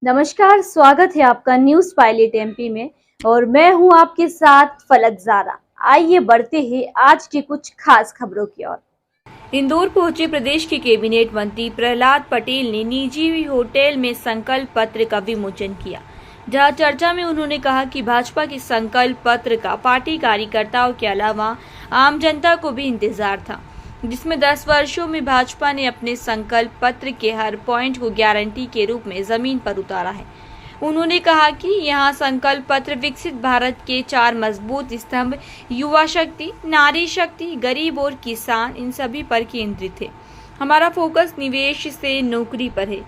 नमस्कार, स्वागत है आपका न्यूज पायलट एमपी में और मैं हूं आपके साथ फलक ज़ारा। आइए बढ़ते हैं आज की कुछ खास खबरों की ओर। इंदौर पहुंचे प्रदेश के कैबिनेट मंत्री प्रहलाद पटेल ने निजी होटल में संकल्प पत्र का विमोचन किया, जहां चर्चा में उन्होंने कहा कि भाजपा के संकल्प पत्र का पार्टी कार्यकर्ताओं के अलावा आम जनता को भी इंतजार था, जिसमें 10 वर्षों में भाजपा ने अपने संकल्प पत्र के हर पॉइंट को गारंटी के रूप में जमीन पर उतारा है। उन्होंने कहा कि यहाँ संकल्प पत्र विकसित भारत के 4 मजबूत स्तंभ युवा शक्ति, नारी शक्ति, गरीब और किसान, इन सभी पर केंद्रित है। हमारा फोकस निवेश से नौकरी पर है।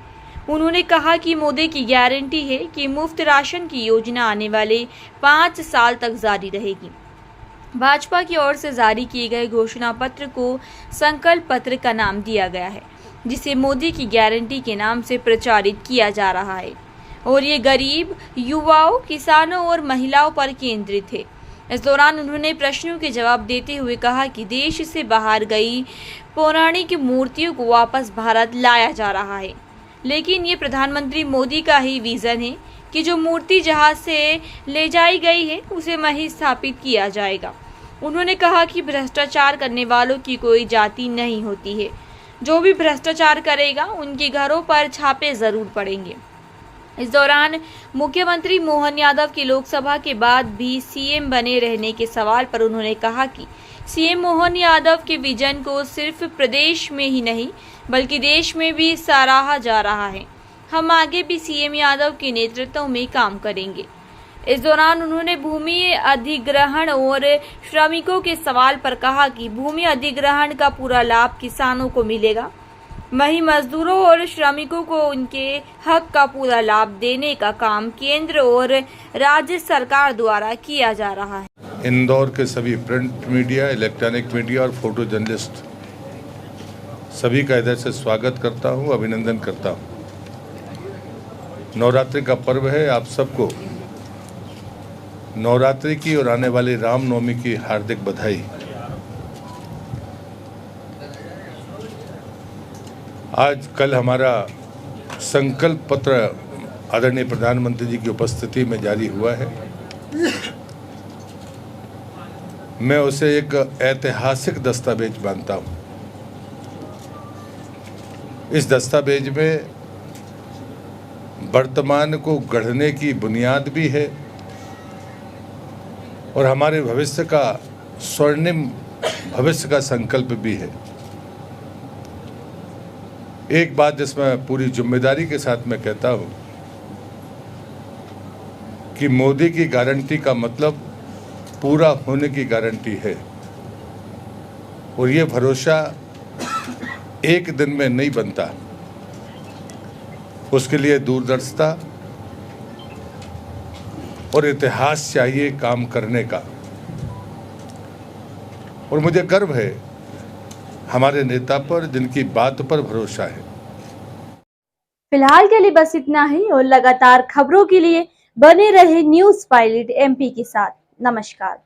उन्होंने कहा कि मोदी की गारंटी है कि मुफ्त राशन की योजना आने वाले 5 साल तक जारी रहेगी। भाजपा की ओर से जारी किए गए घोषणा पत्र को संकल्प पत्र का नाम दिया गया है, जिसे मोदी की गारंटी के नाम से प्रचारित किया जा रहा है और ये गरीब, युवाओं, किसानों और महिलाओं पर केंद्रित है। इस दौरान उन्होंने प्रश्नों के जवाब देते हुए कहा कि देश से बाहर गई पौराणिक मूर्तियों को वापस भारत लाया जा रहा है, लेकिन ये प्रधानमंत्री मोदी का ही विजन है कि जो मूर्ति जहां से ले जाई गई है उसे वहीं स्थापित किया जाएगा। उन्होंने कहा कि भ्रष्टाचार करने वालों की कोई जाति नहीं होती है। जो भी भ्रष्टाचार करेगा उनके घरों पर छापे जरूर पड़ेंगे। इस दौरान मुख्यमंत्री मोहन यादव की लोकसभा के बाद भी सीएम बने रहने के सवाल पर उन्होंने कहा कि सीएम मोहन यादव के विजन को सिर्फ प्रदेश में ही नहीं बल्कि देश में भी सराहा जा रहा है। हम आगे भी सीएम यादव के नेतृत्व में काम करेंगे। इस दौरान उन्होंने भूमि अधिग्रहण और श्रमिकों के सवाल पर कहा कि भूमि अधिग्रहण का पूरा लाभ किसानों को मिलेगा, वहीं मजदूरों और श्रमिकों को उनके हक का पूरा लाभ देने का काम केंद्र और राज्य सरकार द्वारा किया जा रहा है। इंदौर के सभी प्रिंट मीडिया, इलेक्ट्रॉनिक मीडिया और फोटो जर्नलिस्ट सभी का इधर से स्वागत करता हूं, अभिनंदन करता हूं। नवरात्रि का पर्व है। आप सबको नवरात्रि की और आने वाली रामनवमी की हार्दिक बधाई। आज कल हमारा संकल्प पत्र आदरणीय प्रधानमंत्री जी की उपस्थिति में जारी हुआ है। मैं उसे एक ऐतिहासिक दस्तावेज मानता हूं। इस दस्तावेज में वर्तमान को गढ़ने की बुनियाद भी है और हमारे भविष्य का स्वर्णिम भविष्य का संकल्प भी है। एक बात जिसमें पूरी जिम्मेदारी के साथ मैं कहता हूं कि मोदी की गारंटी का मतलब पूरा होने की गारंटी है और ये भरोसा एक दिन में नहीं बनता। उसके लिए दूरदर्शिता और इतिहास चाहिए काम करने का। और मुझे गर्व है हमारे नेता पर, जिनकी बात पर भरोसा है। फिलहाल के लिए बस इतना ही और लगातार खबरों के लिए बने रहे न्यूज पायलट एमपी के साथ। नमस्कार।